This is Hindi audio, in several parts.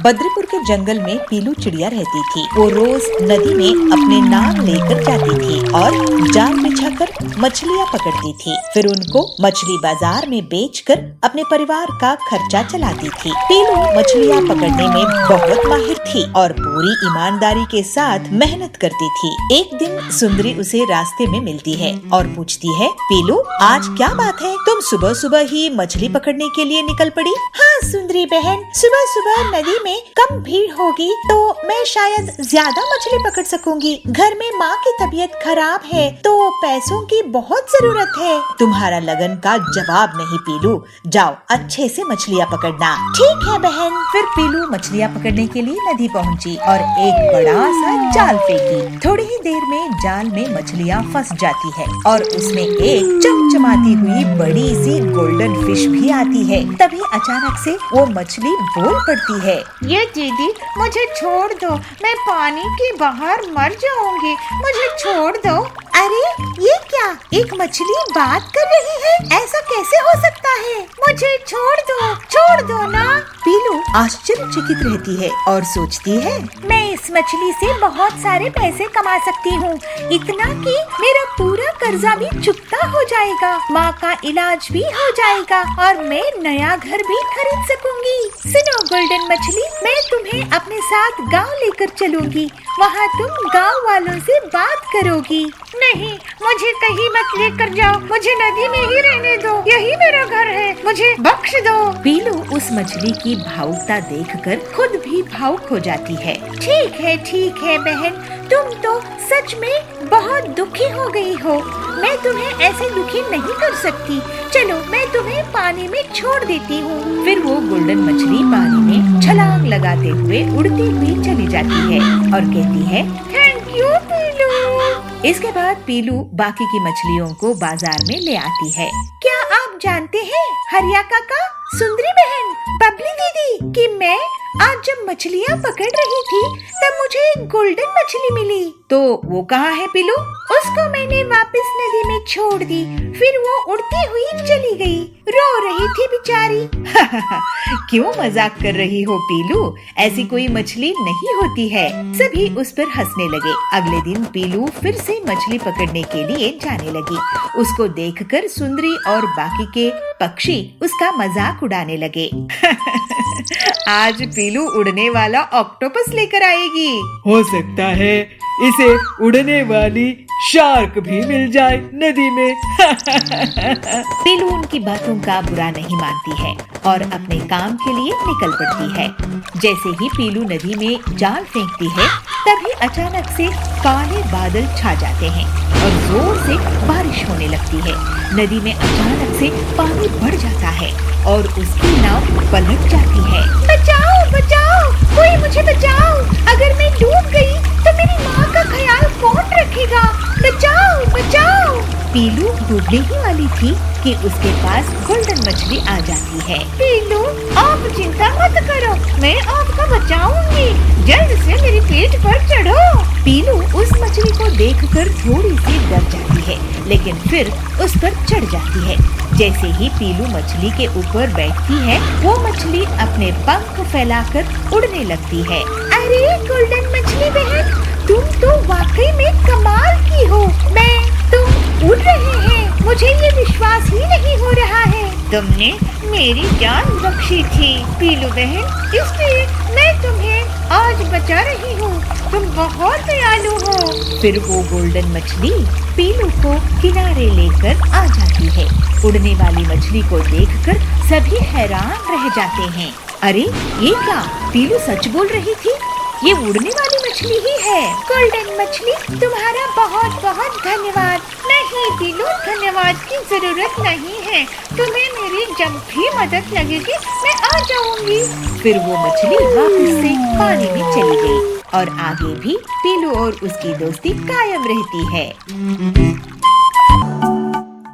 बद्रीपुर के जंगल में पीलू चिड़िया रहती थी। वो रोज नदी में अपने नाव लेकर जाती थी और जाल बिछाकर मछलियाँ पकड़ती थी। फिर उनको मछली बाजार में बेचकर अपने परिवार का खर्चा चलाती थी। पीलू मछलियाँ पकड़ने में बहुत माहिर थी और पूरी ईमानदारी के साथ मेहनत करती थी। एक दिन सुंदरी उसे रास्ते में मिलती है और पूछती है, पीलू आज क्या बात है, तुम सुबह सुबह ही मछली पकड़ने के लिए निकल पड़ी? हाँ सुंदरी बहन, सुबह सुबह नदी में कम भीड़ होगी तो मैं शायद ज्यादा मछली पकड़ सकूंगी। घर में माँ की तबीयत खराब है तो पैसों की बहुत जरूरत है। तुम्हारा लगन का जवाब नहीं पीलू, जाओ अच्छे से मछलियाँ पकड़ना। ठीक है बहन। फिर पीलू मछलियाँ पकड़ने के लिए नदी पहुँची और एक बड़ा सा जाल फेंकी। थोड़ी ही देर में जाल में मछलियाँ फंस जाती है और उसमें एक चमचमाती हुई बड़ी सी गोल्डन फिश भी आती है। तभी अचानक से वो मछली बोल पड़ती है, ये दीदी मुझे छोड़ दो, मैं पानी के बाहर मर जाऊंगी, मुझे छोड़ दो। अरे ये क्या, एक मछली बात कर रही है, ऐसा कैसे हो सकता है? मुझे छोड़ दो ना। पीलू आश्चर्यचकित रहती है और सोचती है, मैं इस मछली से बहुत सारे पैसे कमा सकती हूँ, इतना कि मेरा पूरा कर्जा भी चुकता हो जाएगा, माँ का इलाज भी हो जाएगा और मैं नया घर भी खरीद सकूंगी। सुनो गोल्डन मछली, मैं तुम्हें अपने साथ गांव लेकर चलूंगी, वहाँ तुम गांव वालों से बात करोगी। नहीं, मुझे कहीं मत लेकर जाओ, मुझे नदी में ही रहने दो, यही मेरा घर है, मुझे बख्श दो। पीलू उस मछली की भावुकता देखकर खुद भी भावुक हो जाती है। ठीक है बहन, तुम तो सच में बहुत दुखी हो गई हो, मैं तुम्हें ऐसे दुखी नहीं कर सकती। चलो मैं तुम्हें पानी में छोड़ देती हूँ। फिर वो गोल्डन मछली पानी में छलांग लगाते हुए उड़ती हुई चली जाती है और कहती है, थैंक यू पीलू। इसके बाद पीलू बाकी की मछलियों को बाजार में ले आती है। क्या आप जानते हैं हरिया काका, सुंदरी बहन, बबली दीदी, कि मैं आज जब मछलियाँ पकड़ रही थी तब मुझे एक गोल्डन मछली मिली। तो वो कहाँ है पीलू? उसको मैंने वापस नदी में छोड़ दी, फिर वो उड़ती हुई चली गई, रो रही थी बेचारी। क्यों मजाक कर रही हो पीलू, ऐसी कोई मछली नहीं होती है। सभी उस पर हंसने लगे। अगले दिन पीलू फिर से मछली पकड़ने के लिए जाने लगी। उसको देखकर सुंदरी और बाकी के पक्षी उसका मजाक उड़ाने लगे। आज पीलू उड़ने वाला ऑक्टोपस लेकर आएगी। हो सकता है इसे उड़ने वाली शार्क भी मिल जाए नदी में। पीलू उनकी बातों का बुरा नहीं मानती है और अपने काम के लिए निकल पड़ती है। जैसे ही पीलू नदी में जाल फेंकती है तभी अचानक से काले बादल छा जाते हैं और जोर से बारिश होने लगती है। नदी में अचानक से पानी बढ़ जाता है और उसकी नाव पलट जाती है। बचाओ, कोई मुझे बचाओ, अगर मैं डूब गई तो मेरी माँ का ख्याल कौन रखेगा? बचाओ। पीलू डूबने ही वाली थी कि उसके पास गोल्डन मछली आ जाती है। पीलू आप चिंता मत करो, मैं आपको बचाऊंगी, जल्द से मेरी पीठ पर चढ़ो। पीलू उस मछली को देखकर थोड़ी सी डर जाती है लेकिन फिर उस पर चढ़ जाती है। जैसे ही पीलू मछली के ऊपर बैठती है वो मछली अपने पंख फैलाकर उड़ने लगती है। अरे गोल्डन मछली बहन, तुम तो वाकई में कमाल की हो, तुम उड़ रहे हैं, मुझे ये विश्वास ही नहीं हो रहा है। तुमने मेरी जान बख्शी थी पीलू बहन, इसलिए मैं तुम्हें आज बचा रही हूँ, तुम बहुत दयालु हो। फिर वो गोल्डन मछली पीलू को किनारे लेकर आ जाती है। उड़ने वाली मछली को देखकर सभी हैरान रह जाते हैं। अरे ये क्या, पीलू सच बोल रही थी, ये उड़ने वाली मछली ही है। गोल्डन मछली तुम्हारा बहुत बहुत धन्यवाद। नहीं पीलू, धन्यवाद की जरूरत नहीं है, तुम्हें मेरी जब भी मदद लगेगी मैं आ जाऊंगी। फिर वो मछली वापस से पानी में चली गई और आगे भी पीलू और उसकी दोस्ती कायम रहती है।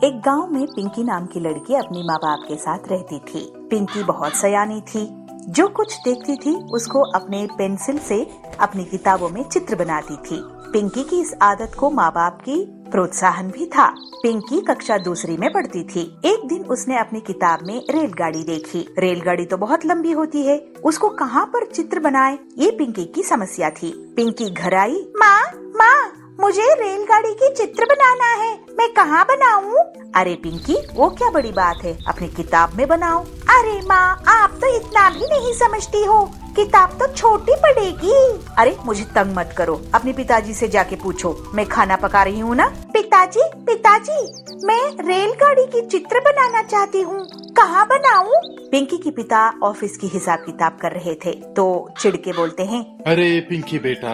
एक गांव में पिंकी नाम की लड़की अपनी माँ बाप के साथ रहती थी। पिंकी बहुत सयानी थी, जो कुछ देखती थी उसको अपने पेंसिल से अपनी किताबों में चित्र बनाती थी। पिंकी की इस आदत को माँ बाप की प्रोत्साहन भी था। पिंकी कक्षा दूसरी में पढ़ती थी। एक दिन उसने अपनी किताब में रेलगाड़ी देखी। रेलगाड़ी तो बहुत लंबी होती है, उसको कहाँ पर चित्र बनाए, ये पिंकी की समस्या थी। पिंकी घर आई। माँ, मुझे रेलगाड़ी की चित्र बनाना है, मैं कहाँ बनाऊँ? अरे पिंकी, वो क्या बड़ी बात है, अपनी किताब में बनाओ। अरे माँ, आप तो इतना भी नहीं समझती हो, किताब तो छोटी पड़ेगी। अरे मुझे तंग मत करो, अपने पिताजी से जाके पूछो, मैं खाना पका रही हूँ ना। पिताजी, मैं रेलगाड़ी की चित्र बनाना चाहती हूँ, कहाँ बनाऊँ? पिंकी के पिता ऑफिस की हिसाब किताब कर रहे थे तो चिढ़ के बोलते हैं, अरे पिंकी बेटा,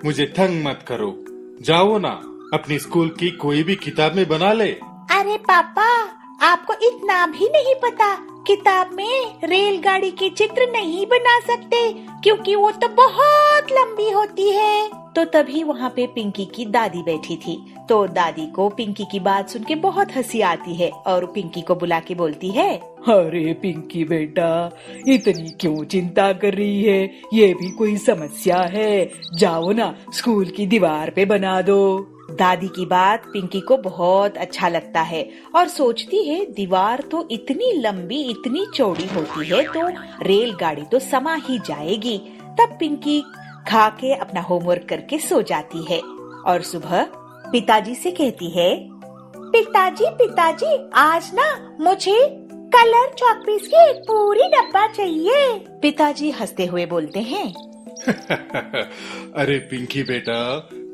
मुझे तंग मत करो, जाओ ना अपनी स्कूल की कोई भी किताब में बना ले। अरे पापा, आपको इतना भी नहीं पता, किताब में रेलगाड़ी की चित्र नहीं बना सकते क्योंकि वो तो बहुत लंबी होती है। तो तभी वहाँ पे पिंकी की दादी बैठी थी। तो दादी को पिंकी की बात सुन के बहुत हंसी आती है और पिंकी को बुला के बोलती है, अरे पिंकी बेटा, इतनी क्यों चिंता कर रही है, ये भी कोई समस्या है, जाओ ना स्कूल की दीवार पे बना दो। दादी की बात पिंकी को बहुत अच्छा लगता है और सोचती है दीवार तो इतनी लंबी इतनी चौड़ी होती है तो रेलगाड़ी तो समा ही जाएगी। तब पिंकी खा के अपना होमवर्क करके सो जाती है और सुबह पिताजी से कहती है, पिताजी, आज ना मुझे कलर चॉकपीस की एक पूरी डब्बा चाहिए। पिताजी हंसते हुए बोलते हैं, अरे पिंकी बेटा,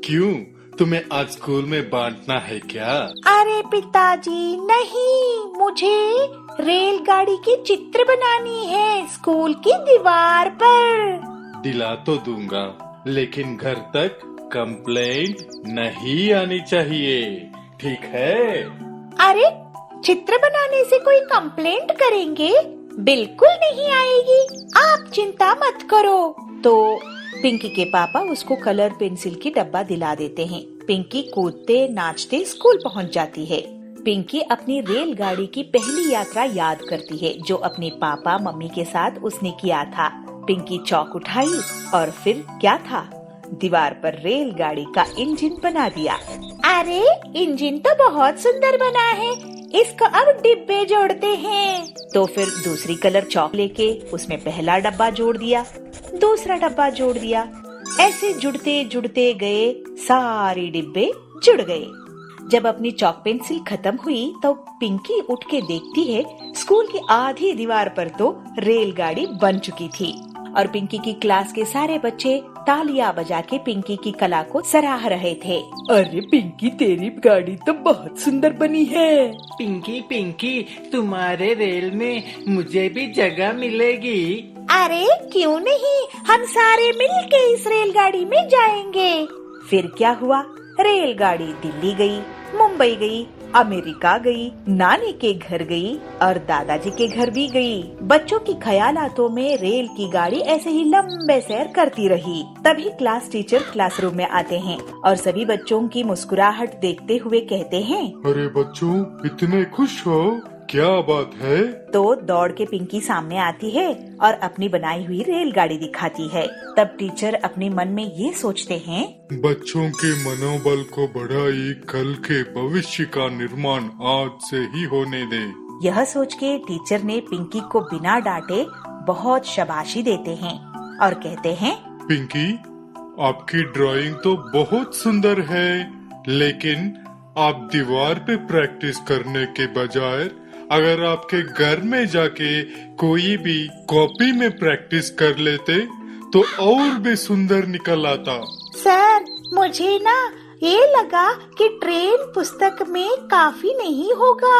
क्यों, तुम्हें आज स्कूल में बांटना है क्या? अरे पिताजी नहीं, मुझे रेलगाड़ी की चित्र बनानी है स्कूल की दीवार पर। दिला तो दूंगा, लेकिन घर तक कंप्लेंट नहीं आनी चाहिए, ठीक है? अरे चित्र बनाने से कोई कंप्लेंट करेंगे? बिल्कुल नहीं आएगी, आप चिंता मत करो। तो पिंकी के पापा उसको कलर पेंसिल की डब्बा दिला देते हैं। पिंकी कूदते नाचते स्कूल पहुंच जाती है। पिंकी अपनी रेलगाड़ी की पहली यात्रा याद करती है जो अपने पापा मम्मी के साथ उसने किया था। पिंकी चौक उठाई और फिर क्या था, दीवार पर रेलगाड़ी का इंजन बना दिया। अरे इंजन तो बहुत सुंदर बना है, इसको अब डिब्बे जोड़ते हैं। तो फिर दूसरी कलर चौक लेके उसमें पहला डब्बा जोड़ दिया, दूसरा डब्बा जोड़ दिया। ऐसे जुड़ते जुड़ते गए, सारे डिब्बे जुड़ गए। जब अपनी चौक पेंसिल खत्म हुई तो पिंकी उठ के देखती है स्कूल की आधी दीवार पर तो रेलगाड़ी बन चुकी थी और पिंकी की क्लास के सारे बच्चे तालियां बजा के पिंकी की कला को सराह रहे थे। अरे पिंकी, तेरी गाड़ी तो बहुत सुंदर बनी है। पिंकी, तुम्हारे रेल में मुझे भी जगह मिलेगी? अरे क्यों नहीं, हम सारे मिलके इस रेलगाड़ी में जाएंगे। फिर क्या हुआ, रेलगाड़ी दिल्ली गई, मुंबई गई, अमेरिका गई, नानी के घर गई और दादाजी के घर भी गई। बच्चों की ख्यालातों में रेल की गाड़ी ऐसे ही लंबे सैर करती रही। तभी क्लास टीचर क्लासरूम में आते हैं और सभी बच्चों की मुस्कुराहट देखते हुए कहते हैं, अरे बच्चों, इतने खुश हो, क्या बात है? तो दौड़ के पिंकी सामने आती है और अपनी बनाई हुई रेलगाड़ी दिखाती है। तब टीचर अपने मन में ये सोचते हैं, बच्चों के मनोबल को बढ़ाई, कल के भविष्य का निर्माण आज से ही होने दे। यह सोच के टीचर ने पिंकी को बिना डांटे बहुत शाबाशी देते हैं और कहते हैं, पिंकी, आपकी ड्राइंग तो बहुत सुंदर है, लेकिन आप दीवार पे प्रैक्टिस करने के बजाय अगर आपके घर में जाके कोई भी कॉपी में प्रैक्टिस कर लेते तो और भी सुंदर निकल आता। सर, मुझे ना ये लगा कि ट्रेन पुस्तक में काफी नहीं होगा।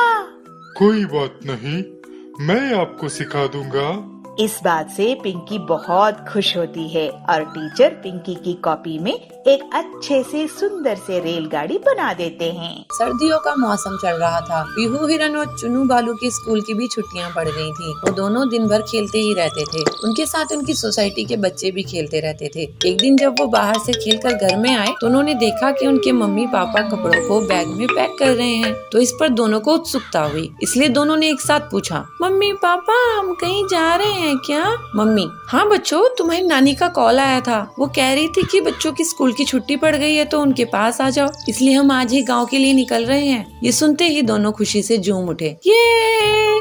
कोई बात नहीं, मैं आपको सिखा दूंगा। इस बात से पिंकी बहुत खुश होती है और टीचर पिंकी की कॉपी में एक अच्छे से सुंदर से रेलगाड़ी बना देते हैं। सर्दियों का मौसम चल रहा था। पीहू हिरन और चुनू बालू की स्कूल की भी छुट्टियां पड़ गई थी। वो दोनों दिन भर खेलते ही रहते थे। उनके साथ उनकी सोसाइटी के बच्चे भी खेलते रहते थे। एक दिन जब वो बाहर से खेलकर घर में आए तो उन्होंने देखा कि उनके मम्मी पापा कपड़ों को बैग में पैक कर रहे हैं। तो इस पर दोनों को उत्सुकता हुई, इसलिए दोनों ने एक साथ पूछा, मम्मी पापा हम कहीं जा रहे हैं क्या? मम्मी, हाँ बच्चों, तुम्हारी नानी का कॉल आया था। वो कह रही थी कि बच्चों की स्कूल की छुट्टी पड़ गई है तो उनके पास आ जाओ, इसलिए हम आज ही गांव के लिए निकल रहे हैं। ये सुनते ही दोनों खुशी से झूम उठे। ये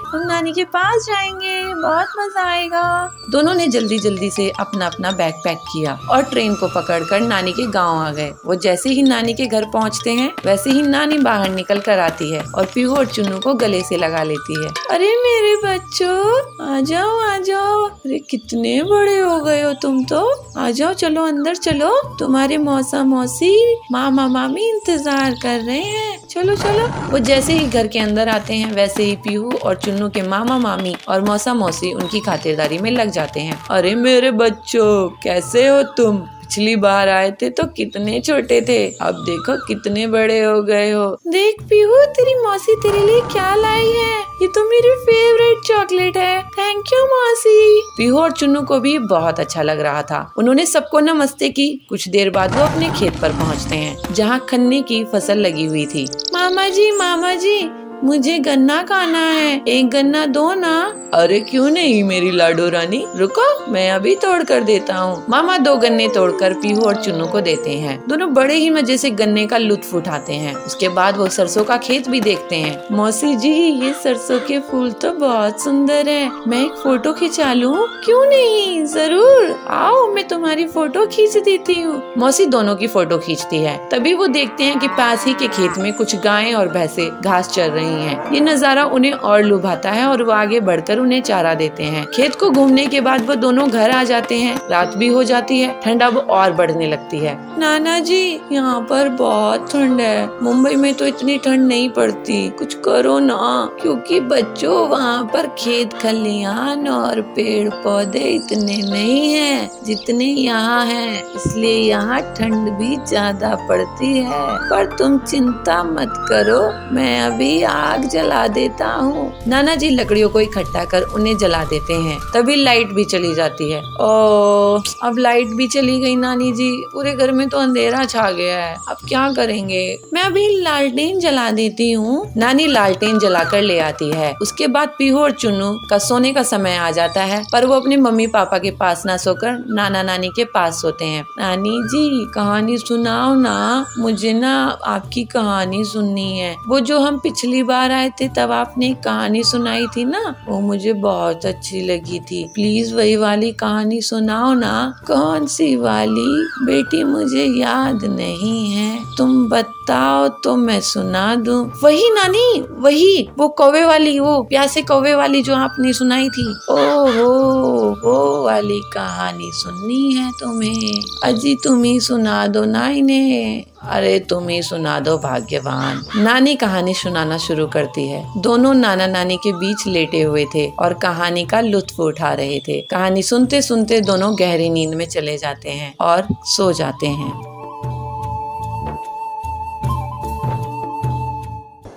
हम नानी के पास जाएंगे, बहुत मजा आएगा। दोनों ने जल्दी जल्दी से अपना अपना बैग पैक किया और ट्रेन को पकड़कर नानी के गांव आ गए। वो जैसे ही नानी के घर पहुंचते हैं वैसे ही नानी बाहर निकल कर आती है और पीहू और चुन्नू को गले से लगा लेती है। अरे मेरे बच्चों, आ जाओ आ जाओ। अरे कितने बड़े हो गए हो तुम तो। आ जाओ, चलो अंदर चलो, तुम्हारे मौसा मौसी मामा मामी इंतजार कर रहे हैं। चलो चलो। वो जैसे ही घर के अंदर आते हैं वैसे ही पीहू और चुन्नू के मामा मामी और मौसा मौसी उनकी खातिरदारी में लग जाते हैं। अरे मेरे बच्चों, कैसे हो तुम? पिछली बार आए थे तो कितने छोटे थे, अब देखो कितने बड़े हो गए हो। देख पीहू, तेरी मौसी तेरे लिए क्या लाई है। ये तो मेरी फेवरेट चॉकलेट है। थैंक यू मौसी। पीहू और चुन्नू को भी बहुत अच्छा लग रहा था। उन्होंने सबको नमस्ते की। कुछ देर बाद वो अपने खेत पर पहुँचते हैं जहाँ गन्ने की फसल लगी हुई थी। मामा जी, मुझे गन्ना खाना है, एक गन्ना दो ना। अरे क्यों नहीं मेरी लाडो रानी, रुको मैं अभी तोड़ कर देता हूँ। मामा 2 गन्ने तोड़कर पीहू और चुन्नू को देते हैं। दोनों बड़े ही मजे से गन्ने का लुत्फ उठाते हैं। उसके बाद वो सरसों का खेत भी देखते हैं। मौसी जी, ये सरसों के फूल तो बहुत सुंदर है, मैं एक फोटो खिंचा लूं? क्यों नहीं, जरूर आओ, मैं तुम्हारी फोटो खींच देती हूँ। मौसी दोनों की फोटो खींचती है। तभी वो देखते हैं कि पास ही के खेत में कुछ गायें और भैंसें घास चर रही हैं। ये नजारा उन्हें और लुभाता है और वो आगे बढ़कर उन्हें चारा देते हैं। खेत को घूमने के बाद वो दोनों घर आ जाते हैं। रात भी हो जाती है, ठंड अब और बढ़ने लगती है। नाना जी, यहाँ पर बहुत ठंड है, मुंबई में तो इतनी ठंड नहीं पड़ती, कुछ करो ना। क्योंकि बच्चों, वहाँ पर खेत खलियान और पेड़ पौधे इतने नहीं हैं जितने यहाँ हैं, इसलिए यहाँ ठंड भी ज्यादा पड़ती है। पर तुम चिंता मत करो, मैं अभी आग जला देता हूँ। नाना जी लकड़ियों को इकट्ठा कर उन्हें जला देते हैं। तभी लाइट भी चली जाती है। ओ, अब लाइट भी चली गई नानी जी, पूरे घर में तो अंधेरा छा गया है, अब क्या करेंगे? मैं अभी लालटेन जला देती हूँ। नानी लालटेन जलाकर ले आती है। उसके बाद पीहू और चुन्नू का सोने का समय आ जाता है, पर वो अपने मम्मी पापा के पास ना सोकर नाना नानी के पास सोते हैं। नानी जी, कहानी सुनाओ ना, मुझे ना आपकी कहानी सुननी है। वो जो हम पिछली बार आए थे तब आपने एक कहानी सुनाई थी ना, वो मुझे बहुत अच्छी लगी थी। प्लीज वही वाली कहानी सुनाओ ना। कौन सी वाली बेटी, मुझे याद नहीं है, तुम बताओ तो मैं सुना दूं। वही नानी, वही वो कौवे वाली, वो प्यासे कौवे वाली जो आपने सुनाई थी। ओहो, वो वाली कहानी सुननी है तुम्हें? अजी तुम ही सुना दो ना इन्हें। अरे तुम ही सुना दो भाग्यवान। नानी कहानी सुनाना शुरू करती है। दोनों नाना नानी के बीच लेटे हुए थे और कहानी का लुत्फ उठा रहे थे। कहानी सुनते सुनते दोनों गहरी नींद में चले जाते हैं और सो जाते हैं।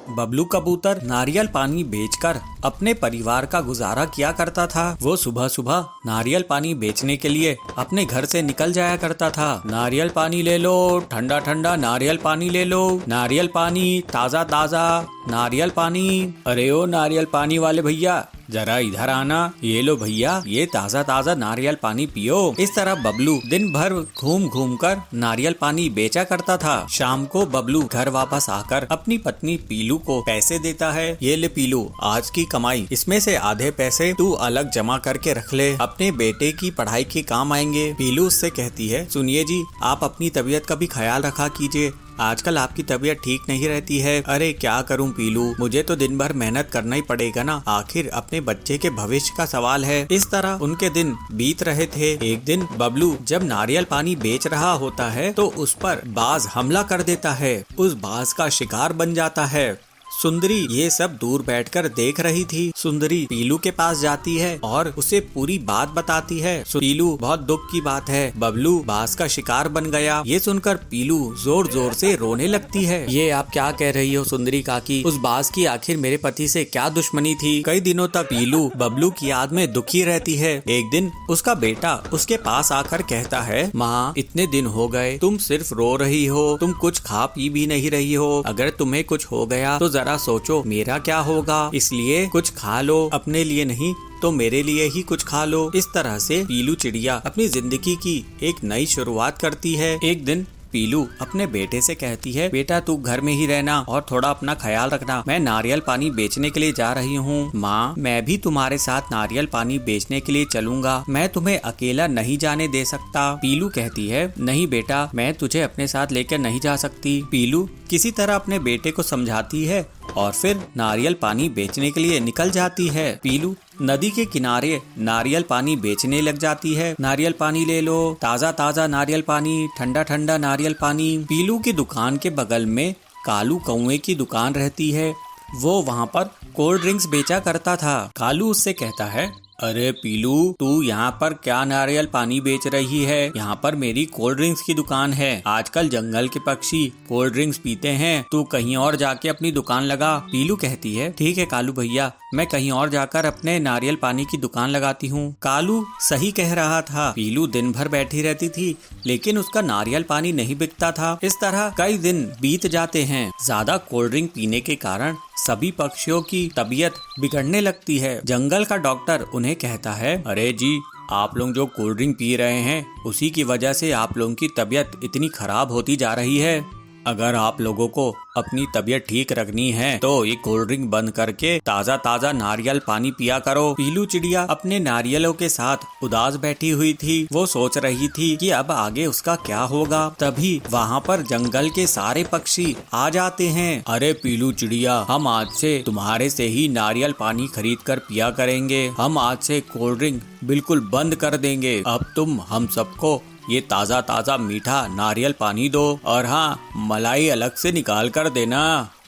बबलू कबूतर नारियल पानी बेचकर अपने परिवार का गुजारा किया करता था। वो सुबह सुबह नारियल पानी बेचने के लिए अपने घर से निकल जाया करता था। नारियल पानी ले लो, ठंडा ठंडा नारियल पानी ले लो, नारियल पानी ताजा ताजा नारियल पानी। अरे ओ नारियल पानी वाले भैया, जरा इधर आना, ये लो भैया, ये ताजा ताजा नारियल पानी पियो। इस तरह बबलू दिन भर घूम घूम कर नारियल पानी बेचा करता था। शाम को बबलू घर वापस आकर अपनी पत्नी पीलू को पैसे देता है। ये ले पीलू, आज की कमाई, इसमें से आधे पैसे तू अलग जमा करके रख ले, अपने बेटे की पढ़ाई के काम आएंगे। पीलू उससे कहती है, सुनिए जी, आप अपनी तबीयत का भी ख्याल रखा कीजिए, आजकल आपकी तबीयत ठीक नहीं रहती है। अरे क्या करूं पीलू, मुझे तो दिन भर मेहनत करना ही पड़ेगा ना, आखिर अपने बच्चे के भविष्य का सवाल है। इस तरह उनके दिन बीत रहे थे। एक दिन बबलू जब नारियल पानी बेच रहा होता है तो उस पर बाज हमला कर देता है। उस बाज का शिकार बन जाता है। सुंदरी ये सब दूर बैठकर देख रही थी। सुंदरी पीलू के पास जाती है और उसे पूरी बात बताती है। पीलू, बहुत दुख की बात है, बबलू बाज का शिकार बन गया। ये सुनकर पीलू जोर जोर से रोने लगती है। ये आप क्या कह रही हो सुंदरी काकी, उस बाज की आखिर मेरे पति से क्या दुश्मनी थी? कई दिनों तक पीलू बबलू की याद में दुखी रहती है। एक दिन उसका बेटा उसके पास आकर कहता है, माँ इतने दिन हो गए तुम सिर्फ रो रही हो, तुम कुछ खा पी भी नहीं रही हो, अगर तुम्हें कुछ हो गया तो जरा जरा सोचो मेरा क्या होगा, इसलिए कुछ खा लो, अपने लिए नहीं तो मेरे लिए ही कुछ खा लो। इस तरह से पीलू चिड़िया अपनी जिंदगी की एक नई शुरुआत करती है। एक दिन पीलू अपने बेटे से कहती है, बेटा तू घर में ही रहना और थोड़ा अपना ख्याल रखना, मैं नारियल पानी बेचने के लिए जा रही हूँ। माँ, मैं भी तुम्हारे साथ नारियल पानी बेचने के लिए चलूंगा, मैं तुम्हें अकेला नहीं जाने दे सकता। पीलू कहती है, नहीं बेटा, मैं तुझे अपने साथ लेकर नहीं जा सकती। पीलू किसी तरह अपने बेटे को समझाती है और फिर नारियल पानी बेचने के लिए निकल जाती है। पीलू नदी के किनारे नारियल पानी बेचने लग जाती है। नारियल पानी ले लो, ताज़ा ताज़ा नारियल पानी, ठंडा ठंडा नारियल पानी। पीलू की दुकान के बगल में कालू कौवे की दुकान रहती है। वो वहाँ पर कोल्ड ड्रिंक्स बेचा करता था। कालू उससे कहता है, अरे पीलू, तू यहाँ पर क्या नारियल पानी बेच रही है? यहाँ पर मेरी कोल्ड ड्रिंक्स की दुकान है। आजकल जंगल के पक्षी कोल्ड ड्रिंक्स पीते हैं, तू कहीं और जाके अपनी दुकान लगा। पीलू कहती है, ठीक है कालू भैया, मैं कहीं और जाकर अपने नारियल पानी की दुकान लगाती हूँ। कालू सही कह रहा था। पीलू दिन भर बैठी रहती थी, लेकिन उसका नारियल पानी नहीं बिकता था। इस तरह कई दिन बीत जाते हैं। ज्यादा कोल्ड ड्रिंक पीने के कारण सभी पक्षियों की तबीयत बिगड़ने लगती है। जंगल का डॉक्टर उन्हें कहता है, अरे जी, आप लोग जो कोल्ड ड्रिंक पी रहे हैं उसी की वजह से आप लोगों की तबीयत इतनी खराब होती जा रही है। अगर आप लोगों को अपनी तबीयत ठीक रखनी है तो ये कोल्ड ड्रिंक बंद करके ताज़ा ताज़ा नारियल पानी पिया करो। पीलू चिड़िया अपने नारियलों के साथ उदास बैठी हुई थी। वो सोच रही थी कि अब आगे उसका क्या होगा। तभी वहाँ पर जंगल के सारे पक्षी आ जाते हैं। अरे पीलू चिड़िया, हम आज से तुम्हारे से ही नारियल पानी खरीद कर पिया करेंगे। हम आज से कोल्ड ड्रिंक बिल्कुल बंद कर देंगे। अब तुम हम सबको ये ताज़ा ताज़ा मीठा नारियल पानी दो, और हाँ, मलाई अलग से निकाल कर देना।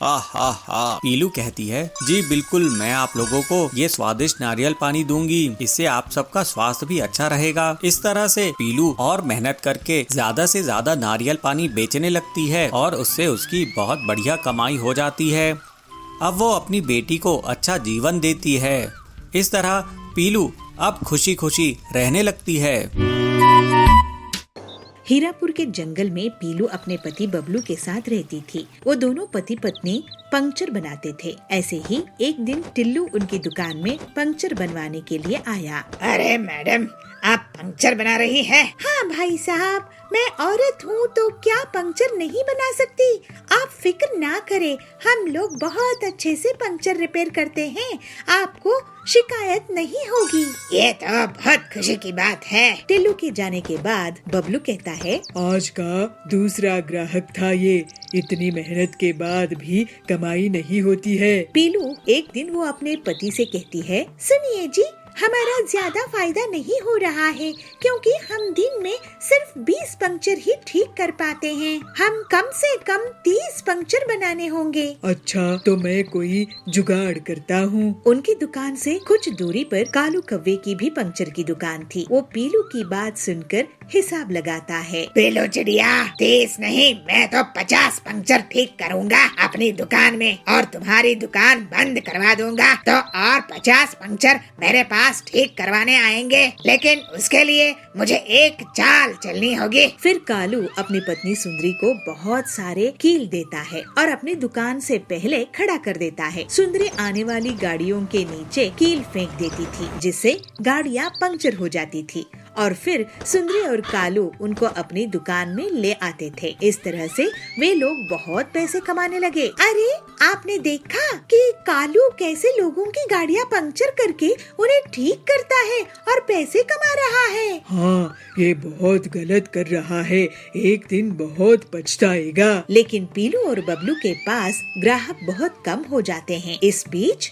पीलू कहती है, जी बिल्कुल, मैं आप लोगों को ये स्वादिष्ट नारियल पानी दूंगी। इससे आप सबका स्वास्थ्य भी अच्छा रहेगा। इस तरह से पीलू और मेहनत करके ज्यादा से ज्यादा नारियल पानी बेचने लगती है और उससे उसकी बहुत बढ़िया कमाई हो जाती है। अब वो अपनी बेटी को अच्छा जीवन देती है। इस तरह पीलू अब खुशी खुशी रहने लगती है। हीरापुर के जंगल में पीलू अपने पति बबलू के साथ रहती थी। वो दोनों पति पत्नी पंक्चर बनाते थे। ऐसे ही एक दिन टिल्लू उनकी दुकान में पंक्चर बनवाने के लिए आया। अरे मैडम, आप पंक्चर बना रही हैं? हाँ भाई साहब, मैं औरत हूँ तो क्या पंक्चर नहीं बना सकती? आप फिक्र ना करें, हम लोग बहुत अच्छे से पंक्चर रिपेयर करते हैं, आपको शिकायत नहीं होगी। ये तो बहुत खुशी की बात है। टिल्लू के जाने के बाद बबलू कहता है, आज का दूसरा ग्राहक था ये, इतनी मेहनत के बाद भी कमाई नहीं होती है। पीलू एक दिन वो अपने पति से कहती है, सुनिए जी, हमारा ज्यादा फायदा नहीं हो रहा है क्योंकि हम दिन में सिर्फ 20 पंक्चर ही ठीक कर पाते हैं। हम कम से कम 30 पंक्चर बनाने होंगे। अच्छा, तो मैं कोई जुगाड़ करता हूँ। उनकी दुकान से कुछ दूरी पर कालू कव्वे की भी पंक्चर की दुकान थी। वो पीलू की बात सुनकर हिसाब लगाता है। पीलू चिड़िया, 30 नहीं, मैं तो 50 पंक्चर ठीक करूँगा अपनी दुकान में और तुम्हारी दुकान बंद करवा दूंगा। तो और 50 पंक्चर मेरे पास ठीक करवाने आएंगे, लेकिन उसके लिए मुझे एक चाल चलनी होगी। फिर कालू अपनी पत्नी सुंदरी को बहुत सारे कील देता है और अपनी दुकान से पहले खड़ा कर देता है। सुंदरी आने वाली गाड़ियों के नीचे कील फेंक देती थी, जिससे गाड़ियाँ पंक्चर हो जाती थी और फिर सुंदरी और कालू उनको अपनी दुकान में ले आते थे। इस तरह से वे लोग बहुत पैसे कमाने लगे। अरे, आपने देखा कि कालू कैसे लोगों की गाड़ियाँ पंक्चर करके उन्हें ठीक करता है और पैसे कमा रहा है। हाँ, ये बहुत गलत कर रहा है, एक दिन बहुत पछताएगा। लेकिन पीलू और बबलू के पास ग्राहक बहुत कम हो जाते हैं। इस बीच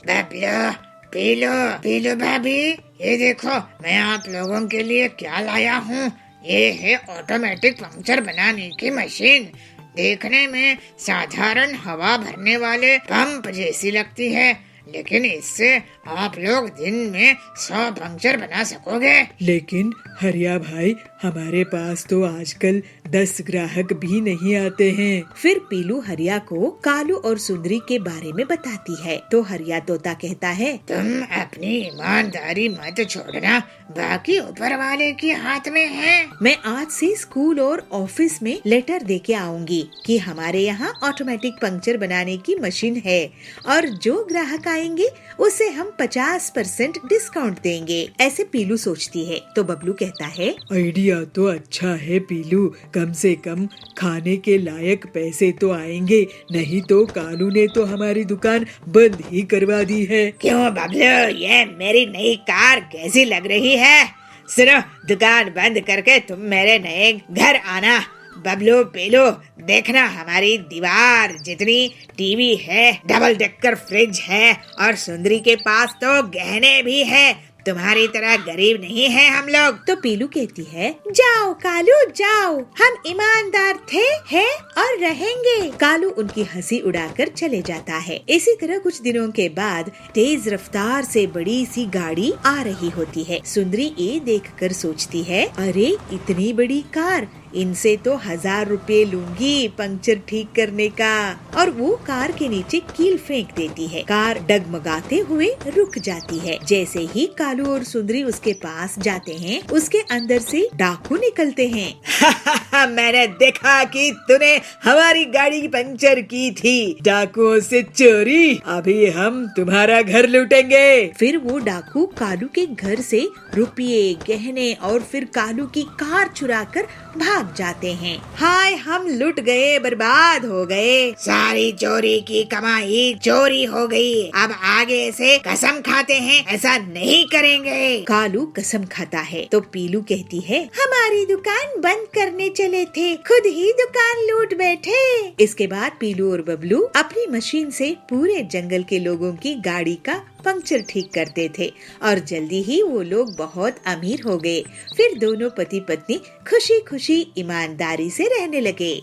पीलू भाभी, ये देखो, मैं आप लोगों के लिए क्या लाया हूँ। ये है ऑटोमेटिक पंक्चर बनाने की मशीन। देखने में साधारण हवा भरने वाले पंप जैसी लगती है, लेकिन इससे आप लोग दिन में 100 पंक्चर बना सकोगे। लेकिन हरिया भाई, हमारे पास तो आजकल 10 ग्राहक भी नहीं आते हैं। फिर पीलू हरिया को कालू और सुंदरी के बारे में बताती है। तो हरिया तोता कहता है, तुम अपनी ईमानदारी मत छोड़ना, बाकी ऊपर वाले के हाथ में है। मैं आज से स्कूल और ऑफिस में लेटर देके आऊंगी कि हमारे यहाँ ऑटोमेटिक पंक्चर बनाने की मशीन है और जो ग्राहक आएंगे उसे हम 50% डिस्काउंट देंगे। ऐसे पीलू सोचती है। तो बबलू कहता है, आइडिया तो अच्छा है पीलू, कम से कम खाने के लायक पैसे तो आएंगे, नहीं तो कालू ने तो हमारी दुकान बंद ही करवा दी है। क्यों बबलू, ये मेरी नई कार कैसी लग रही है? सुनो, दुकान बंद करके तुम मेरे नए घर आना। बबलू पीलू, देखना हमारी दीवार जितनी टीवी है, डबल डेकर फ्रिज है और सुंदरी के पास तो गहने भी है। तुम्हारी तरह गरीब नहीं है हम लोग। तो पीलू कहती है, जाओ कालू जाओ, हम ईमानदार थे, हैं और रहेंगे। कालू उनकी हंसी उड़ाकर चले जाता है। इसी तरह कुछ दिनों के बाद तेज रफ्तार से बड़ी सी गाड़ी आ रही होती है। सुंदरी ये देखकर सोचती है, अरे इतनी बड़ी कार, इनसे तो 1000 रुपए लूंगी पंक्चर ठीक करने का। और वो कार के नीचे कील फेंक देती है। कार डगमगाते हुए रुक जाती है। जैसे ही कालू और सुंदरी उसके पास जाते हैं, उसके अंदर से डाकू निकलते हैं। मैंने देखा कि तूने हमारी गाड़ी की पंक्चर की थी। डाकुओं से चोरी, अभी हम तुम्हारा घर लूटेंगे। फिर वो डाकू कालू के घर से रुपये, गहने और फिर कालू की कार चुराकर भाग जाते हैं। हाय, हम लुट गए, बर्बाद हो गए। सारी चोरी की कमाई चोरी हो गई। अब आगे से कसम खाते हैं ऐसा नहीं करेंगे। कालू कसम खाता है। तो पीलू कहती है, हमारी दुकान बंद करने चले थे, खुद ही दुकान लूट बैठे। इसके बाद पीलू और बबलू अपनी मशीन से पूरे जंगल के लोगों की गाड़ी का पंक्चर ठीक करते थे और जल्दी ही वो लोग बहुत अमीर हो गए। फिर दोनों पति पत्नी खुशी खुशी ईमानदारी से रहने लगे।